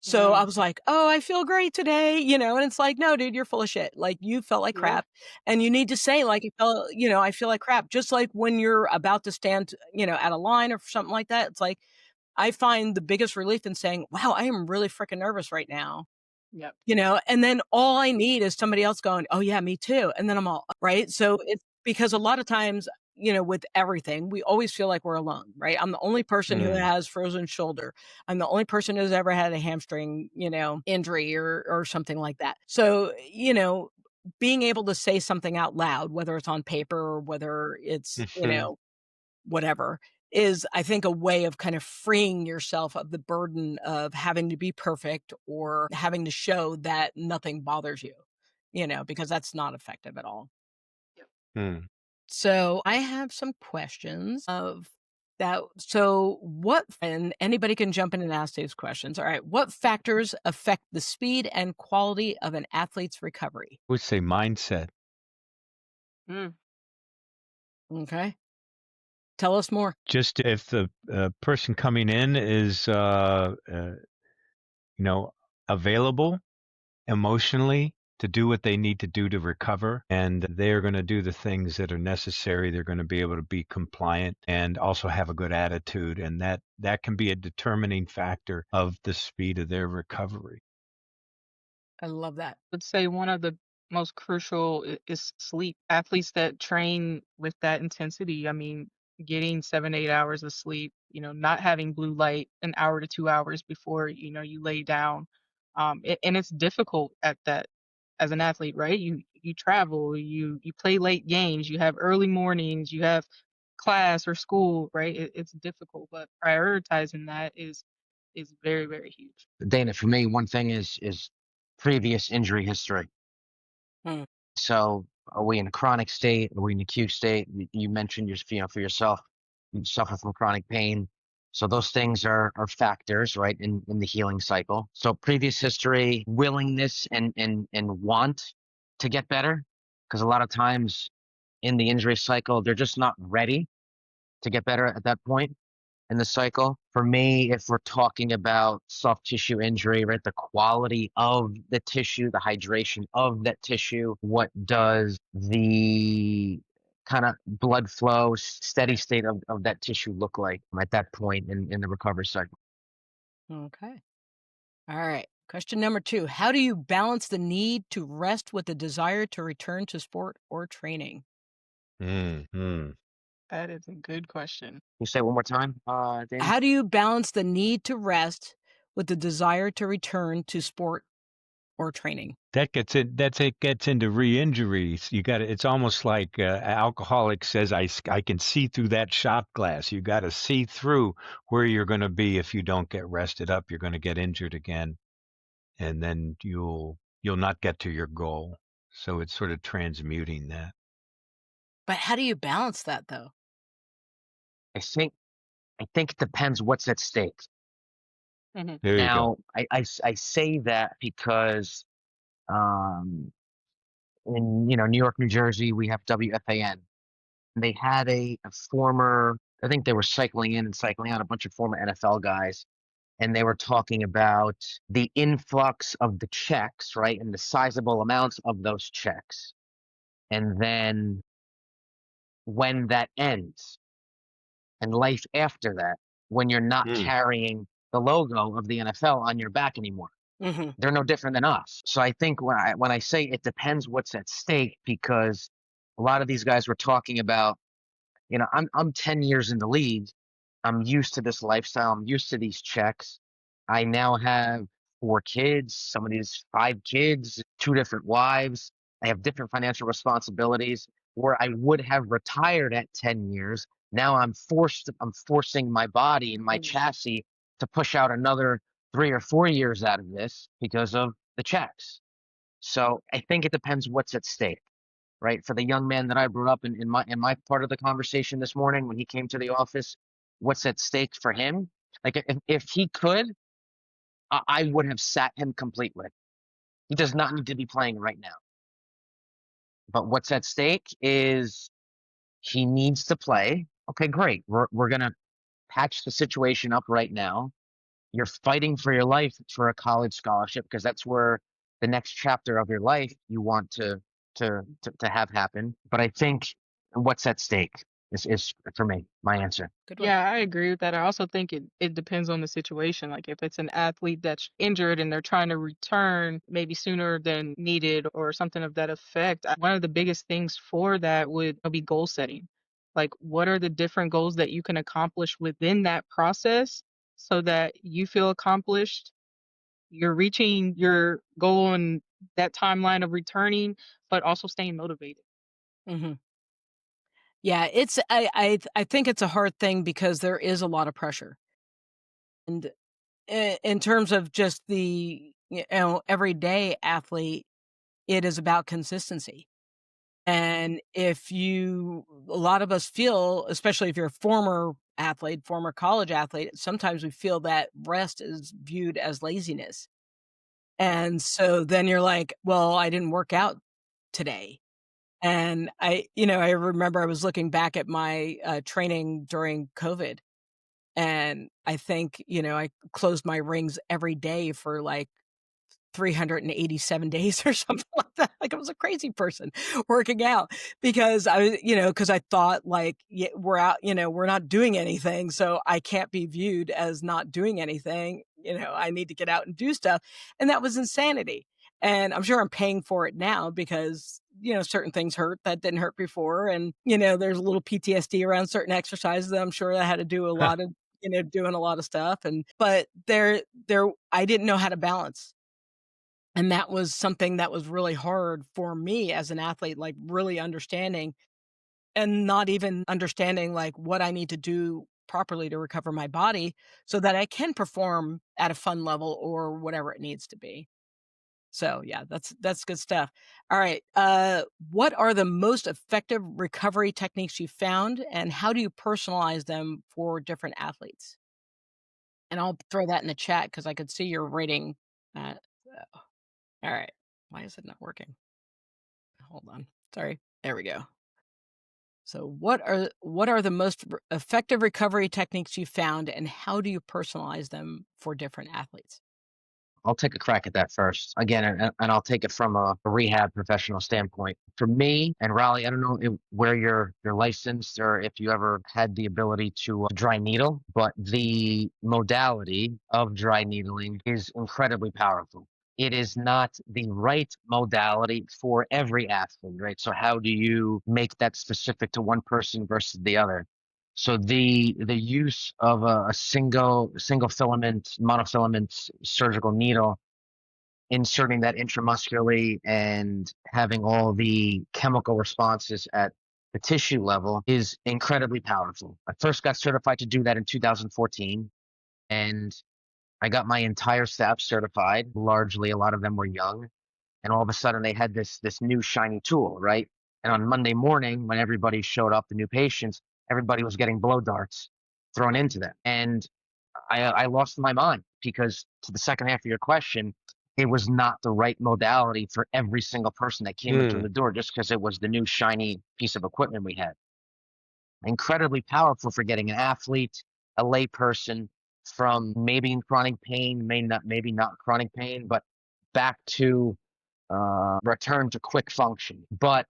So I mm, was like, "Oh, I feel great today," and it's like, "No, dude, you're full of shit. Like, you felt like yeah, crap, and you need to say, like, I feel like crap." Just like when you're about to stand, at a line or something like that, it's like, I find the biggest relief in saying, "Wow, I am really freaking nervous right now." yep, And then all I need is somebody else going, "Oh, yeah, me too." And then I'm all right? So it's because a lot of times, with everything, we always feel like we're alone, right? I'm the only person who Mm. has frozen shoulder. I'm the only person who's ever had a hamstring, injury or something like that. So, being able to say something out loud, whether it's on paper or whether it's, Mhm. whatever, is, I think, a way of kind of freeing yourself of the burden of having to be perfect or having to show that nothing bothers you, because that's not effective at all. yep. Mm. So I have some questions of that. So what, and anybody can jump in and ask these questions. All right. What factors affect the speed and quality of an athlete's recovery? Would say mindset. Mm, Okay. Tell us more. Just if the person coming in is, you know, available emotionally to do what they need to do to recover, and they're going to do the things that are necessary. They're going to be able to be compliant and also have a good attitude, and that can be a determining factor of the speed of their recovery. I love that. would say one of the most crucial is sleep. Athletes that train with that intensity, I mean, getting 7, 8 hours of sleep, not having blue light an hour to 2 hours before, you lay down. And it's difficult at that as an athlete, right? You travel, you play late games, you have early mornings, you have class or school, right? It's difficult, but prioritizing that is very, very huge. Dana, for me, one thing is previous injury history. Hmm. So, are we in a chronic state? Are we in acute state? You mentioned for yourself, you suffer from chronic pain. So those things are factors, right, in the healing cycle. So previous history, willingness and want to get better. Because a lot of times in the injury cycle, they're just not ready to get better at that point in the cycle. For me, if we're talking about soft tissue injury, right, the quality of the tissue, the hydration of that tissue, what does the kind of blood flow, steady state of that tissue look like at that point in the recovery cycle? Okay. All right. Question number 2. How do you balance the need to rest with the desire to return to sport or training? Hmm. That is a good question. You say it one more time, Danny? How do you balance the need to rest with the desire to return to sport or training? It gets into re-injuries. You got it's almost like alcoholic says, I can see through that shot glass. You got to see through where you're going to be. If you don't get rested up, you're going to get injured again, and then you'll not get to your goal. So it's sort of transmuting that. But how do you balance that though? I think I think it depends what's at stake. Hmm. There you go. Now, I say that because um, in New York, New Jersey, we have WFAN. They had a former, I think they were cycling in and cycling out a bunch of former NFL guys, and they were talking about the influx of the checks, right, and the sizable amounts of those checks, and then when that ends, and life after that, when you're not Mm. carrying the logo of the NFL on your back anymore. Mm-hmm. They're no different than us. So I think when I say it depends what's at stake, because a lot of these guys were talking about, I'm 10 years in the league. I'm used to this lifestyle. I'm used to these checks. I now have 4 kids, some of these 5 kids, 2 different wives. I have different financial responsibilities where I would have retired at 10 years. Now I'm forcing my body and my chassis to push out another 3 or 4 years out of this because of the checks. So I think it depends what's at stake, right? For the young man that I brought up in my part of the conversation this morning when he came to the office, what's at stake for him? Like if he could, I would have sat him completely. He does not need to be playing right now. But what's at stake is he needs to play. Okay, great. We're gonna patch the situation up right now. You're fighting for your life for a college scholarship because that's where the next chapter of your life you want to have happen. But I think what's at stake is for me my answer. Good one. Yeah, I agree with that. I also think it depends on the situation. Like if it's an athlete that's injured and they're trying to return maybe sooner than needed or something of that effect, one of the biggest things for that would be goal setting. Like what are the different goals that you can accomplish within that process so that you feel accomplished, you're reaching your goal in that timeline of returning, but also staying motivated. Mm-hmm. Yeah, I think it's a hard thing because there is a lot of pressure. And in terms of just the everyday athlete, it is about consistency. And a lot of us feel, especially if you're a former athlete, former college athlete, sometimes we feel that rest is viewed as laziness. And so then you're like, well, I didn't work out today. And I remember I was looking back at my training during COVID. And I think, I closed my rings every day for like 387 days or something like that. Like I was a crazy person working out because because I thought like, yeah, we're out, we're not doing anything. So I can't be viewed as not doing anything. I need to get out and do stuff. And that was insanity. And I'm sure I'm paying for it now because, certain things hurt that didn't hurt before. And, there's a little PTSD around certain exercises that I'm sure I had to do a lot of, doing a lot of stuff. But I didn't know how to balance, and that was something that was really hard for me as an athlete, like, really understanding and not even understanding, like, what I need to do properly to recover my body so that I can perform at a fun level or whatever it needs to be. So, yeah, that's good stuff. Alright, what are the most effective recovery techniques you found, and how do you personalize them for different athletes? And I'll throw that in the chat because I could see you're writing that. So, alright. Why is it not working? Hold on. Sorry. There we go. So what are the most effective recovery techniques you found, and how do you personalize them for different athletes? I'll take a crack at that first. Again, and I'll take it from a rehab professional standpoint. For me and Raleigh, I don't know where you're licensed or if you ever had the ability to dry needle, but the modality of dry needling is incredibly powerful. It is not the right modality for every athlete, right? So how do you make that specific to one person versus the other? So the use of a single filament monofilament surgical needle, inserting that intramuscularly and having all the chemical responses at the tissue level is incredibly powerful. I first got certified to do that in 2014, and I got my entire staff certified. Largely, a lot of them were young, and all of a sudden they had this new shiny tool, right? And on Monday morning, when everybody showed up, the new patients, everybody was getting blow darts thrown into them, and I lost my mind because, to the second half of your question, it was not the right modality for every single person that came in through the door, just because it was the new shiny piece of equipment we had. Incredibly powerful for getting an athlete, a layperson, from maybe in chronic pain, maybe not chronic pain, but back to return to quick function. But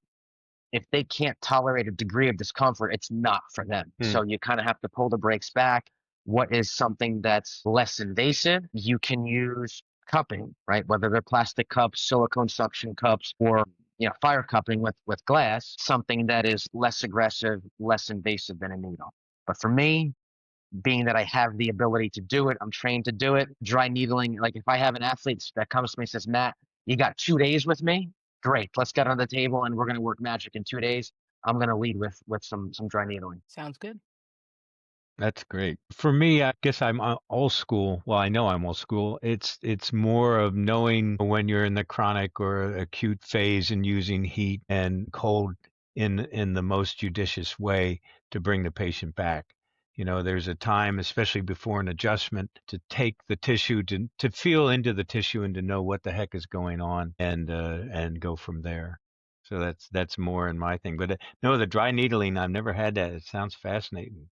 if they can't tolerate a degree of discomfort, it's not for them. So you kind of have to pull the brakes back. What is something that's less invasive? You can use cupping, right? Whether they're plastic cups, silicone suction cups, or fire cupping with glass, something that is less aggressive, less invasive than a needle. But for me, being that I have the ability to do it, I'm trained to do it. Dry needling, like if I have an athlete that comes to me and says, Matt, you got 2 days with me? Great. Let's get on the table and we're going to work magic in 2 days. I'm going to lead with some dry needling. Sounds good. That's great. For me, I guess I'm old school. Well, I know I'm old school. It's more of knowing when you're in the chronic or acute phase and using heat and cold in the most judicious way to bring the patient back. There's a time, especially before an adjustment, to take the tissue, to feel into the tissue and to know what the heck is going on and go from there. So that's more in my thing. But no, the dry needling, I've never had that. It sounds fascinating.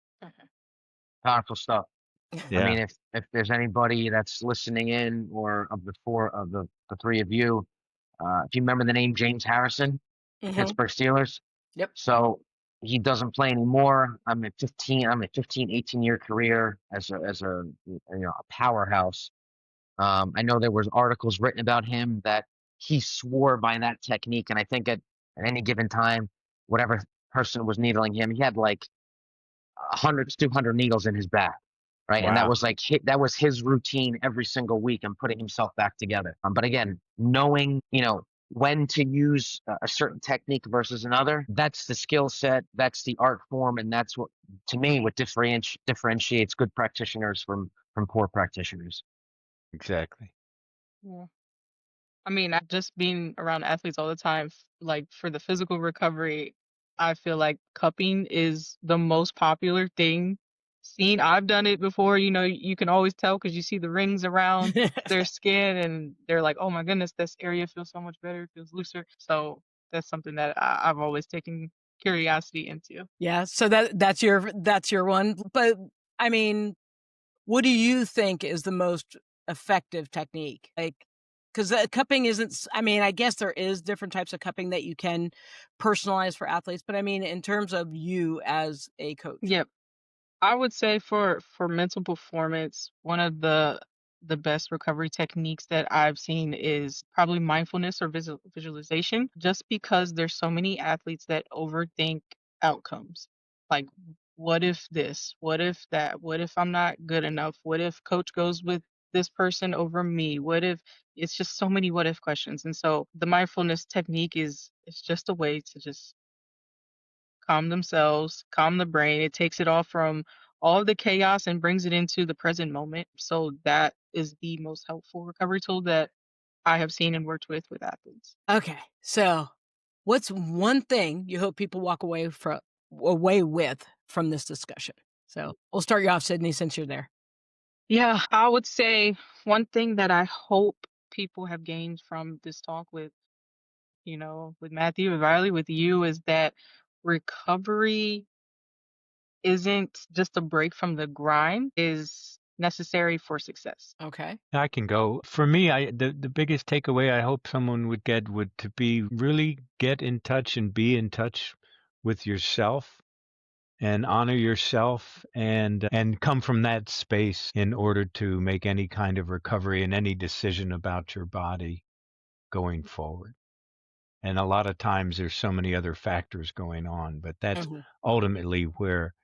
Powerful stuff. I Yeah. mean, if there's anybody that's listening in, or of the four of the three of you, if you remember the name James Harrison, Mhm. Pittsburgh Steelers. Yep. So he doesn't play anymore. I'm a 18-year career as a powerhouse. I know there was articles written about him that he swore by that technique, and I think at any given time, whatever person was needling him, he had like 100 to 200 needles in his back, right? And that Wow. was that was his routine every single week, and putting himself back together. But again, knowing when to use a certain technique versus another, that's the skill set, that's the art form, and that's what, to me, what differentiates good practitioners from poor practitioners. Exactly. Yeah. I mean, just being around athletes all the time, like for the physical recovery, I feel like cupping is the most popular thing seen. I've done it before, you can always tell because you see the rings around their skin and they're like, oh my goodness, this area feels so much better, feels looser. So that's something that I've always taken curiosity into. Yeah, so that's your one. But I mean, what do you think is the most effective technique? Like, because cupping isn't. I mean, I guess there is different types of cupping that you can personalize for athletes. But I mean, in terms of you as a coach. Yep. I would say for mental performance, one of the best recovery techniques that I've seen is probably mindfulness or visualization, just because there's so many athletes that overthink outcomes. Like, what if this? What if that? What if I'm not good enough? What if coach goes with this person over me? What if it's just so many what if questions? And so the mindfulness technique is it's just a way to just calm themselves, calm the brain. It takes it off from all of the chaos and brings it into the present moment. So that is the most helpful recovery tool that I have seen and worked with athletes. Okay, so what's one thing you hope people walk away with from this discussion? So we'll start you off, Cydni, since you're there. Yeah, I would say one thing that I hope people have gained from this talk with Matthew, with Riley, with you is that recovery isn't just a break from the grind, is necessary for success. Okay. I can go. For me, the biggest takeaway I hope someone would get would to be really get in touch and be in touch with yourself and honor yourself and come from that space in order to make any kind of recovery and any decision about your body going forward. And a lot of times there's so many other factors going on, but that's Mhm. ultimately where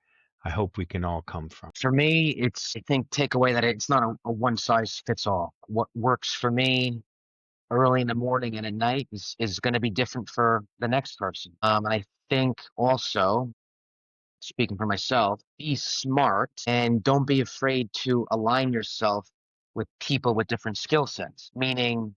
I hope we can all come from. For me, it's, I think, take away that it's not a one size fits all. What works for me early in the morning and at night is going to be different for the next person. And I think also, speaking for myself, be smart and don't be afraid to align yourself with people with different skill sets. Meaning,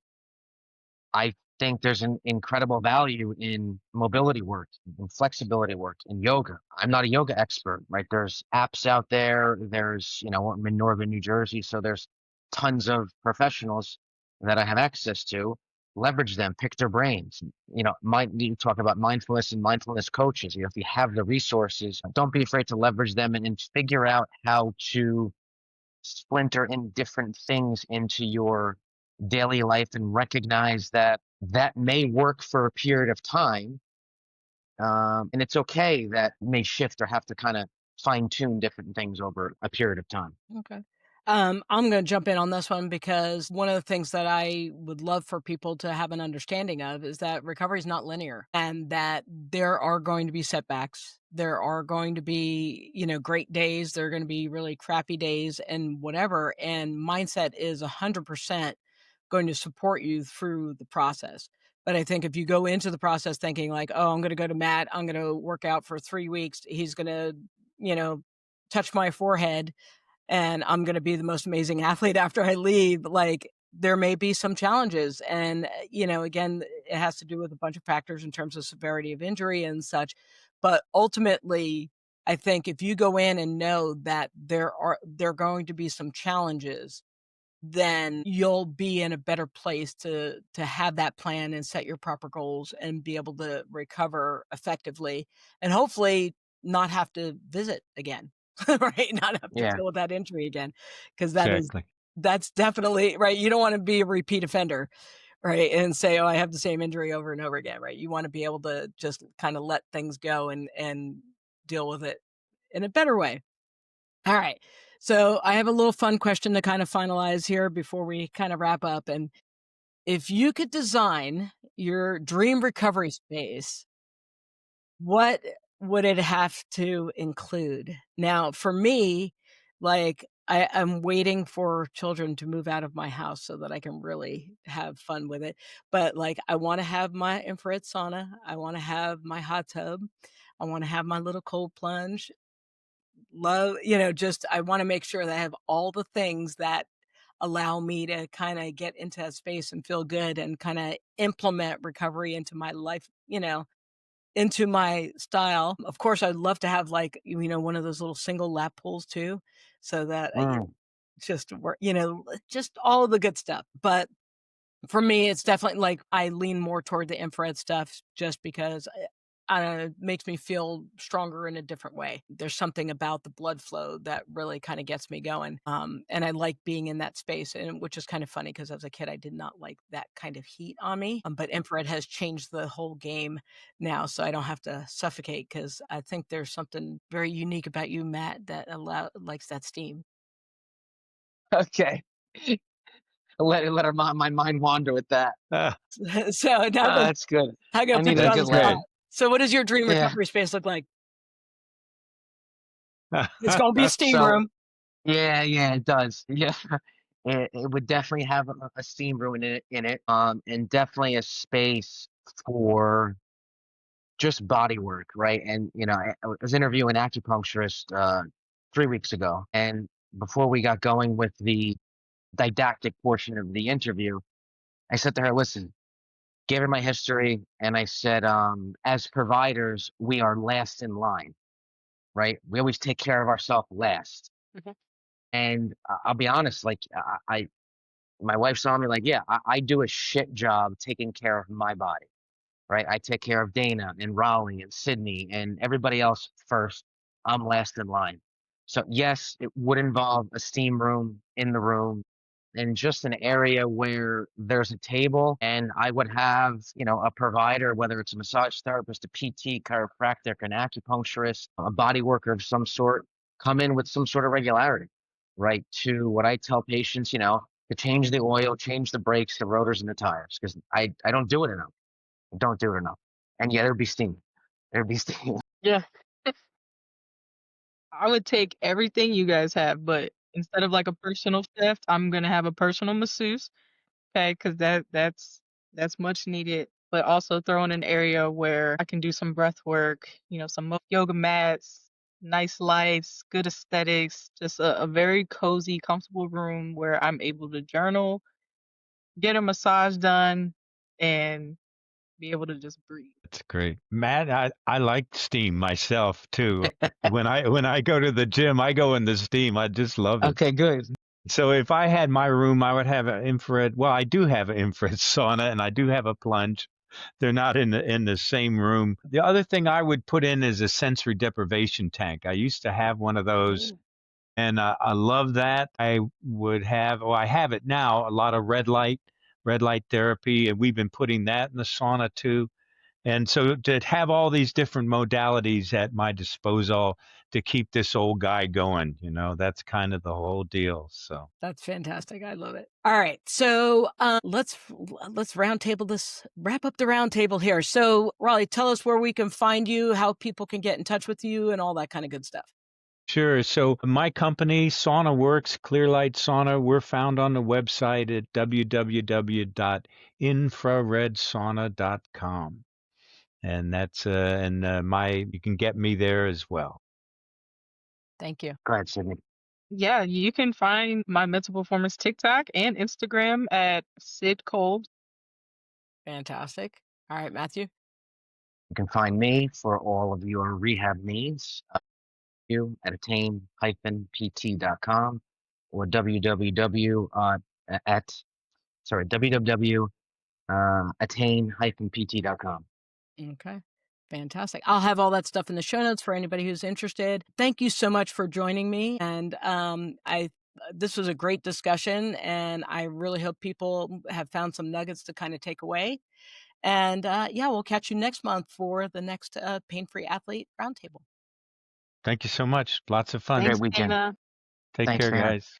I think there's an incredible value in mobility work and flexibility work and yoga. I'm not a yoga expert, right? There's apps out there. There's, I'm in northern New Jersey, so there's tons of professionals that I have access to. Leverage them, pick their brains. You talk about mindfulness and mindfulness coaches. If you have the resources, don't be afraid to leverage them and figure out how to splinter in different things into your daily life and recognize that that may work for a period of time. And it's okay that may shift or have to kind of fine tune different things over a period of time. Okay. I'm going to jump in on this one because one of the things that I would love for people to have an understanding of is that recovery is not linear and that there are going to be setbacks. There are going to be, great days. There are going to be really crappy days and whatever. And mindset is 100% going to support you through the process. But I think if you go into the process thinking like, oh, I'm going to go to Matt, I'm going to work out for 3 weeks. He's going to, touch my forehead and I'm going to be the most amazing athlete after I leave. Like there may be some challenges. And, again, it has to do with a bunch of factors in terms of severity of injury and such. But ultimately, I think if you go in and know that there are going to be some challenges, then you'll be in a better place to have that plan and set your proper goals and be able to recover effectively and hopefully not have to visit again. Right? Not have to Yeah. deal with that injury again. Because Exactly. that's definitely right. You don't want to be a repeat offender, right? And say, oh, I have the same injury over and over again, right? You want to be able to just kind of let things go and deal with it in a better way. All right. So I have a little fun question to kind of finalize here before we kind of wrap up. And if you could design your dream recovery space, what would it have to include? Now, for me, like I'm waiting for children to move out of my house so that I can really have fun with it. But like I want to have my infrared sauna. I want to have my hot tub. I want to have my little cold plunge. Love, just I wanna make sure that I have all the things that allow me to kinda get into that space and feel good and kinda implement recovery into my life, into my style. Of course, I'd love to have, like, one of those little single lap pools too, so that, Mm. just work just all the good stuff, but for me, it's definitely like I lean more toward the infrared stuff just because makes me feel stronger in a different way. There's something about the blood flow that really kind of gets me going. And I like being in that space, and which is kind of funny because as a kid, I did not like that kind of heat on me. But infrared has changed the whole game now, so I don't have to suffocate because I think there's something very unique about you, Matt, that likes that steam. Okay. Let my mind wander with that. Ah, So now that That's good. I got I to put needed you a on that's the good spot. laugh. great. So what does your dream Yeah. recovery space look like? It's gonna be a steam So room. yeah, it does. Yeah. It would definitely have a steam room in it. And definitely a space for just body work, right? And I was interviewing an acupuncturist 3 weeks ago, and before we got going with the didactic portion of the interview, I said to her, "Listen," gave her my history, and I said, "As providers, we are last in line, right? We always take care of ourselves last." Mhm. And I'll be honest, like my wife saw me like, yeah, I do a shit job taking care of my body, right? I take care of Dana and Raleigh and Cydni and everybody else first. I'm last in line. So yes, it would involve a steam room in the room and just an area where there's a table, and I would have, a provider, whether it's a massage therapist, a PT, chiropractic, an acupuncturist, a body worker of some sort, come in with some sort of regularity, right? To what I tell patients, to change the oil, change the brakes, the rotors, and the tires, because I don't do it enough. I don't do it enough. And yeah, there'd be steam. There'd be steam. Yeah. I would take everything you guys have, but instead of like a personal chef, I'm gonna have a personal masseuse. Okay, because that's much needed. But also throw in an area where I can do some breath work, some yoga mats, nice lights, good aesthetics, just a very cozy, comfortable room where I'm able to journal, get a massage done, and be able to just breathe. That's great. Matt, I like steam myself too. When I go to the gym, I go in the steam. I just love it. Okay, good. So if I had my room, I would have an infrared. Well, I do have an infrared sauna and I do have a plunge. They're not in the same room. The other thing I would put in is a sensory deprivation tank. I used to have one of those, and I love that. I would have, I have it now, a lot of red light therapy, and we've been putting that in the sauna too. And so to have all these different modalities at my disposal to keep this old guy going, that's kind of the whole deal. So That's fantastic. I love it. All right. So let's roundtable this, wrap up the roundtable here. So Raleigh, tell us where we can find you, how people can get in touch with you, and all that kind of good stuff. sure. So my company, SaunaWorks, Clearlight Sauna, we're found on the website at www.infraredsauna.com. And that's you can get me there as well. Thank you. Go ahead, Cydni. Yeah, you can find my mental performance TikTok and Instagram at Sid Cold. Fantastic. All right, Matthew. You can find me for all of your rehab needs. You at attain-pt.com or www.attain-pt.com. Okay. Fantastic. I'll have all that stuff in the show notes for anybody who's interested. Thank you so much for joining me. And this was a great discussion, and I really hope people have found some nuggets to kind of take away. And we'll catch you next month for the next Pain-Free Athlete Roundtable. Thank you so much. Lots of fun. Great Thanks, weekend. Tina. Take Thanks, care, man. guys.